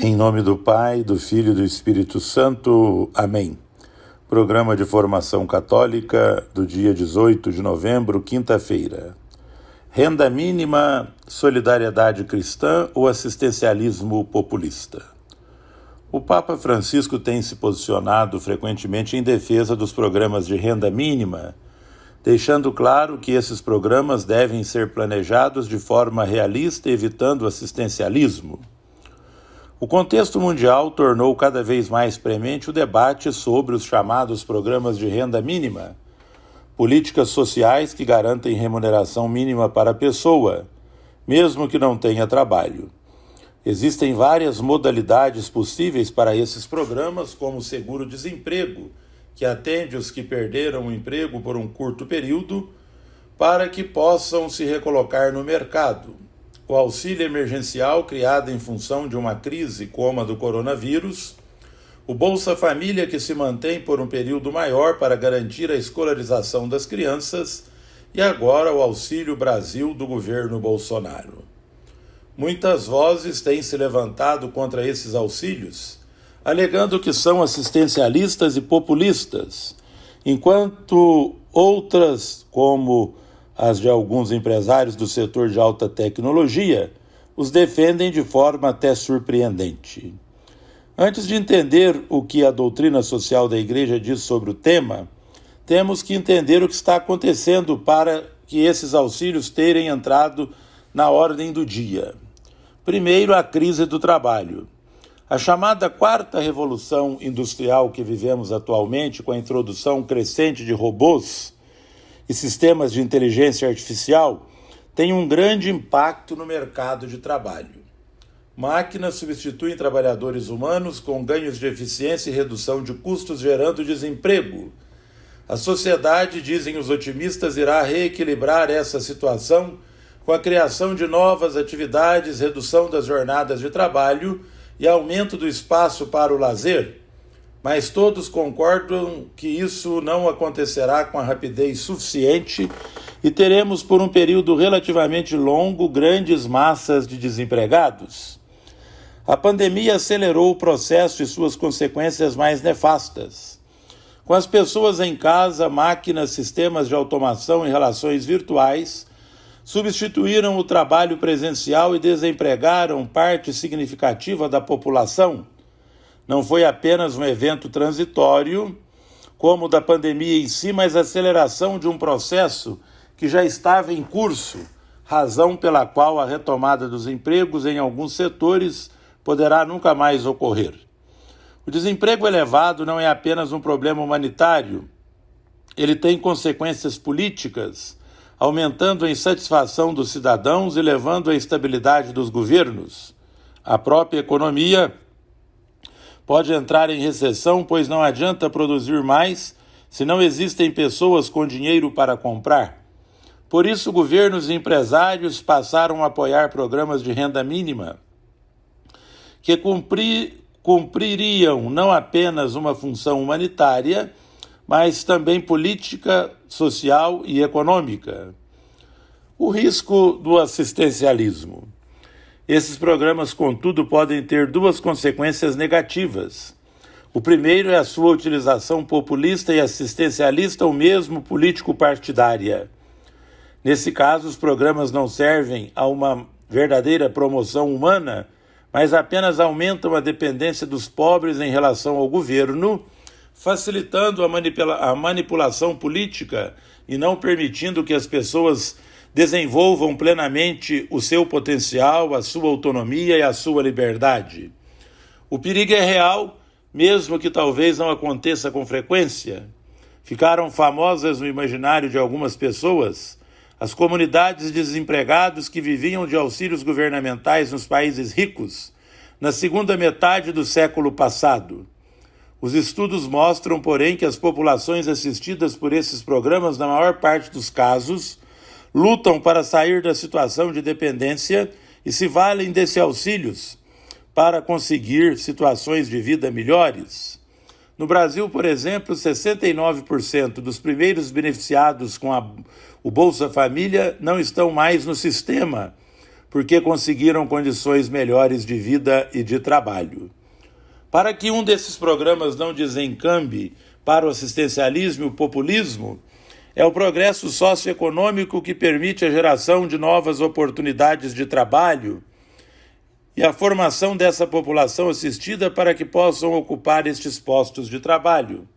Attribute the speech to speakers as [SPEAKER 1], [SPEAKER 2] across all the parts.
[SPEAKER 1] Em nome do Pai, do Filho e do Espírito Santo. Amém. Programa de Formação Católica do dia 18 de novembro, quinta-feira. Renda mínima, solidariedade cristã ou assistencialismo populista? O Papa Francisco tem se posicionado frequentemente em defesa dos programas de renda mínima, deixando claro que esses programas devem ser planejados de forma realista, evitando o assistencialismo. O contexto mundial tornou cada vez mais premente o debate sobre os chamados programas de renda mínima, políticas sociais que garantem remuneração mínima para a pessoa, mesmo que não tenha trabalho. Existem várias modalidades possíveis para esses programas, como o seguro-desemprego, que atende os que perderam o emprego por um curto período, para que possam se recolocar no mercado. O auxílio emergencial, criado em função de uma crise como a do coronavírus, o Bolsa Família, que se mantém por um período maior para garantir a escolarização das crianças, e agora o Auxílio Brasil do governo Bolsonaro. Muitas vozes têm se levantado contra esses auxílios, alegando que são assistencialistas e populistas, enquanto outras, como as de alguns empresários do setor de alta tecnologia, os defendem de forma até surpreendente. Antes de entender o que a doutrina social da Igreja diz sobre o tema, temos que entender o que está acontecendo para que esses auxílios terem entrado na ordem do dia. Primeiro, a crise do trabalho. A chamada quarta revolução industrial que vivemos atualmente, com a introdução crescente de robôs e sistemas de inteligência artificial, tem um grande impacto no mercado de trabalho. Máquinas substituem trabalhadores humanos com ganhos de eficiência e redução de custos, gerando desemprego. A sociedade, dizem os otimistas, irá reequilibrar essa situação com a criação de novas atividades, redução das jornadas de trabalho e aumento do espaço para o lazer. Mas todos concordam que isso não acontecerá com a rapidez suficiente e teremos, por um período relativamente longo, grandes massas de desempregados. A pandemia acelerou o processo e suas consequências mais nefastas. Com as pessoas em casa, máquinas, sistemas de automação e relações virtuais substituíram o trabalho presencial e desempregaram parte significativa da população. Não foi apenas um evento transitório, como o da pandemia em si, mas a aceleração de um processo que já estava em curso, razão pela qual a retomada dos empregos em alguns setores poderá nunca mais ocorrer. O desemprego elevado não é apenas um problema humanitário, ele tem consequências políticas, aumentando a insatisfação dos cidadãos e levando à instabilidade dos governos. A própria economia pode entrar em recessão, pois não adianta produzir mais se não existem pessoas com dinheiro para comprar. Por isso, governos e empresários passaram a apoiar programas de renda mínima, que cumpririam não apenas uma função humanitária, mas também política, social e econômica. O risco do assistencialismo. Esses programas, contudo, podem ter duas consequências negativas. O primeiro é a sua utilização populista e assistencialista ou mesmo político-partidária. Nesse caso, os programas não servem a uma verdadeira promoção humana, mas apenas aumentam a dependência dos pobres em relação ao governo, facilitando a manipulação política e não permitindo que as pessoas desenvolvam plenamente o seu potencial, a sua autonomia e a sua liberdade. O perigo é real, mesmo que talvez não aconteça com frequência. Ficaram famosas no imaginário de algumas pessoas as comunidades de desempregados que viviam de auxílios governamentais nos países ricos, na segunda metade do século passado. Os estudos mostram, porém, que as populações assistidas por esses programas, na maior parte dos casos, lutam para sair da situação de dependência e se valem desses auxílios para conseguir situações de vida melhores. No Brasil, por exemplo, 69% dos primeiros beneficiados com o Bolsa Família não estão mais no sistema, porque conseguiram condições melhores de vida e de trabalho. Para que um desses programas não desencambe para o assistencialismo e o populismo, é o progresso socioeconômico que permite a geração de novas oportunidades de trabalho e a formação dessa população assistida para que possam ocupar estes postos de trabalho.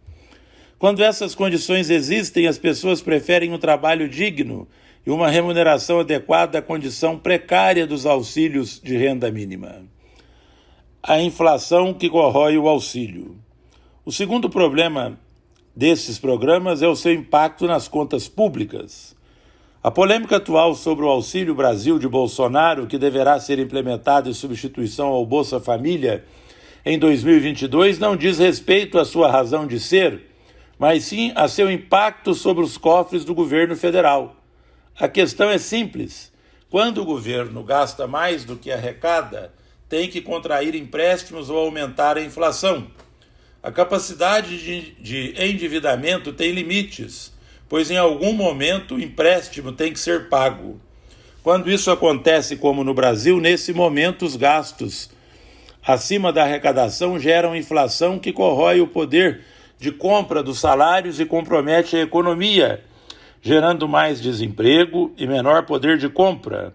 [SPEAKER 1] Quando essas condições existem, as pessoas preferem um trabalho digno e uma remuneração adequada à condição precária dos auxílios de renda mínima. A inflação que corrói o auxílio. O segundo problema desses programas é o seu impacto nas contas públicas. A polêmica atual sobre o Auxílio Brasil de Bolsonaro, que deverá ser implementado em substituição ao Bolsa Família em 2022, não diz respeito à sua razão de ser, mas sim a seu impacto sobre os cofres do governo federal. A questão é simples. Quando o governo gasta mais do que arrecada, tem que contrair empréstimos ou aumentar a inflação. A capacidade de endividamento tem limites, pois em algum momento o empréstimo tem que ser pago. Quando isso acontece, como no Brasil, nesse momento os gastos acima da arrecadação geram inflação que corrói o poder de compra dos salários e compromete a economia, gerando mais desemprego e menor poder de compra.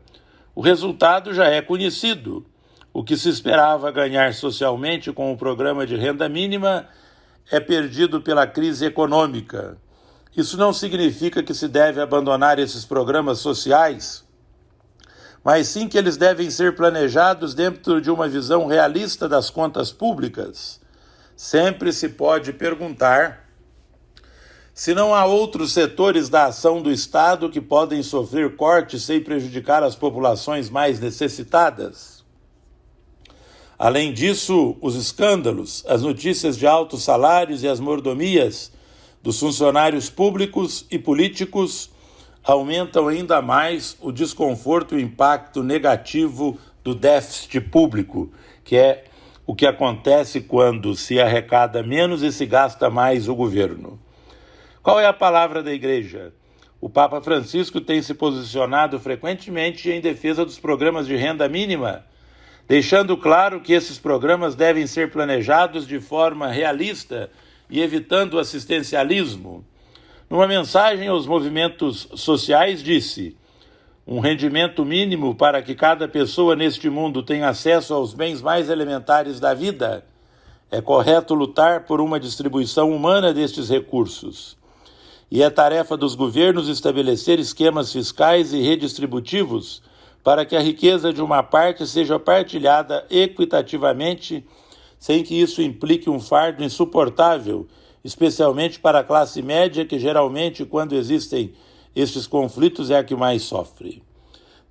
[SPEAKER 1] O resultado já é conhecido. O que se esperava ganhar socialmente com o programa de renda mínima é perdido pela crise econômica. Isso não significa que se deve abandonar esses programas sociais, mas sim que eles devem ser planejados dentro de uma visão realista das contas públicas. Sempre se pode perguntar se não há outros setores da ação do Estado que podem sofrer cortes sem prejudicar as populações mais necessitadas. Além disso, os escândalos, as notícias de altos salários e as mordomias dos funcionários públicos e políticos aumentam ainda mais o desconforto e o impacto negativo do déficit público, que é o que acontece quando se arrecada menos e se gasta mais o governo. Qual é a palavra da Igreja? O Papa Francisco tem se posicionado frequentemente em defesa dos programas de renda mínima, deixando claro que esses programas devem ser planejados de forma realista e evitando o assistencialismo. Numa mensagem aos movimentos sociais, disse: um rendimento mínimo para que cada pessoa neste mundo tenha acesso aos bens mais elementares da vida. É correto lutar por uma distribuição humana destes recursos. E é tarefa dos governos estabelecer esquemas fiscais e redistributivos para que a riqueza de uma parte seja partilhada equitativamente, sem que isso implique um fardo insuportável, especialmente para a classe média, que geralmente, quando existem estes conflitos, é a que mais sofre.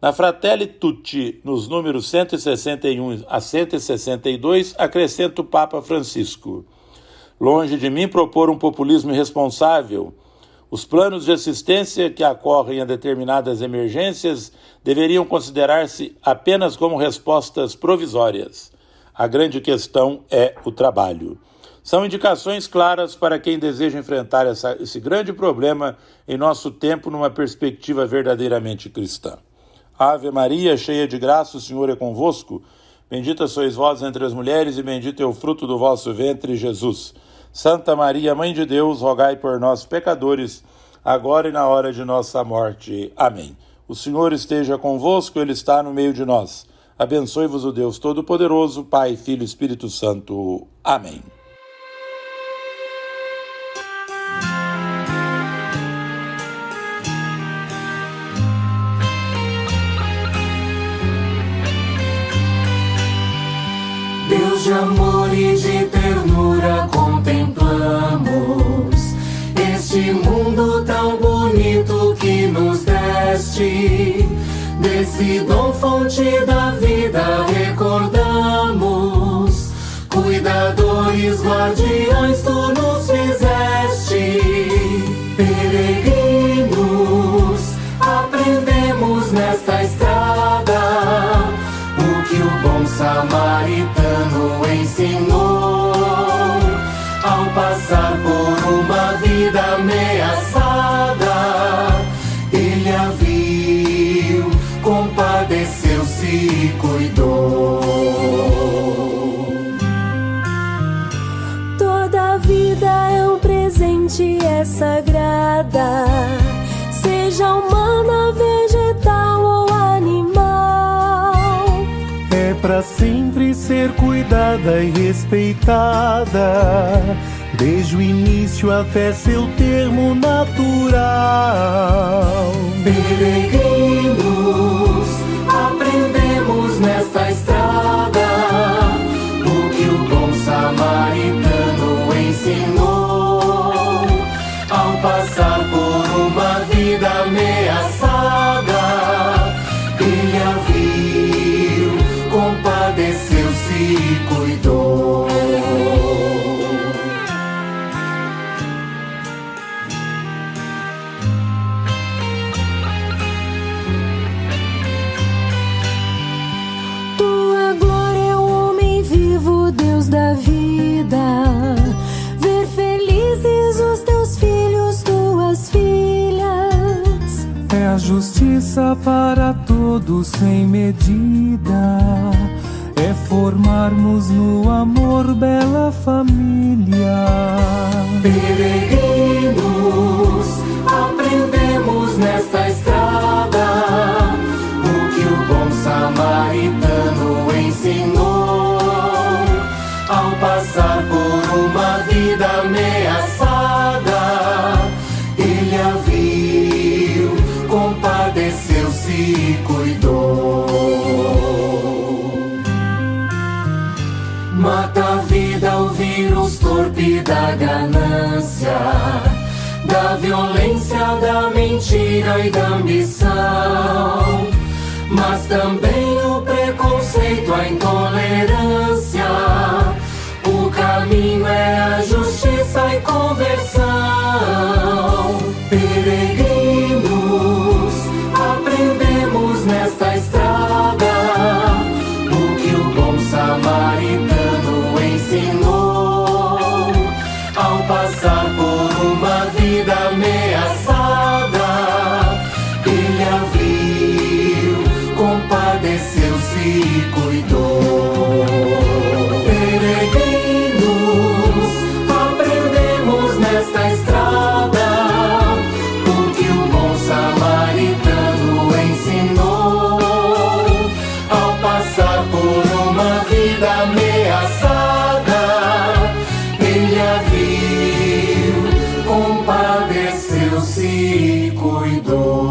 [SPEAKER 1] Na Fratelli Tutti, nos números 161 a 162, acrescenta o Papa Francisco: longe de mim propor um populismo irresponsável. Os planos de assistência que ocorrem a determinadas emergências deveriam considerar-se apenas como respostas provisórias. A grande questão é o trabalho. São indicações claras para quem deseja enfrentar esse grande problema em nosso tempo numa perspectiva verdadeiramente cristã. Ave Maria, cheia de graça, o Senhor é convosco. Bendita sois vós entre as mulheres e bendito é o fruto do vosso ventre, Jesus. Santa Maria, Mãe de Deus, rogai por nós, pecadores, agora e na hora de nossa morte. Amém. O Senhor esteja convosco, Ele está no meio de nós. Abençoe-vos o Deus Todo-Poderoso, Pai, Filho e Espírito Santo. Amém.
[SPEAKER 2] Deus de amor e de ternura contemplamos este mundo tão bonito que nos deste. Desse dom fonte da vida recordamos, cuidadores, guardiões tu nos fizeste. Peregrinos, aprendemos nesta estrada o que o bom samaritano ensinou. Ao passar por uma vida ameaçada, ele a viu, compadeceu-se
[SPEAKER 3] semente é sagrada, seja humana, vegetal ou animal.
[SPEAKER 2] É pra sempre ser cuidada e respeitada, desde o início até seu termo natural.
[SPEAKER 4] Peregrinos, aprendemos nesta estrada o que o bom samaritano ensinou. Ao passar por uma vida ameaçada, ele a viu, compadeceu-se e cuidou.
[SPEAKER 3] Tua glória é o homem vivo, Deus da vida. Ver felizes os teus filhos, tuas filhas.
[SPEAKER 2] É a justiça para todos sem medida, é formarmos no amor bela família.
[SPEAKER 4] Peregrinos, aprendemos nesta estrada o que o bom samaritano ensinou. Ao passar por uma vida ameaçada, ele a viu, compadeceu-se e cuidou. Mata a vida o vírus torpe da ganância, da violência, da mentira e da ambição, mas também o preconceito, a intolerância. O caminho é a justiça e conversão. Peregrinos, aprendemos nesta estrada o que o bom samaritano ensinou. Ao passar por uma vida ameaçada, ele a viu, compadeceu-se e cuidou. Peregrinos, aprendemos nesta estrada o que o bom samaritano ensinou. Ao passar por uma vida ameaçada, ele a viu, compadeceu-se e cuidou.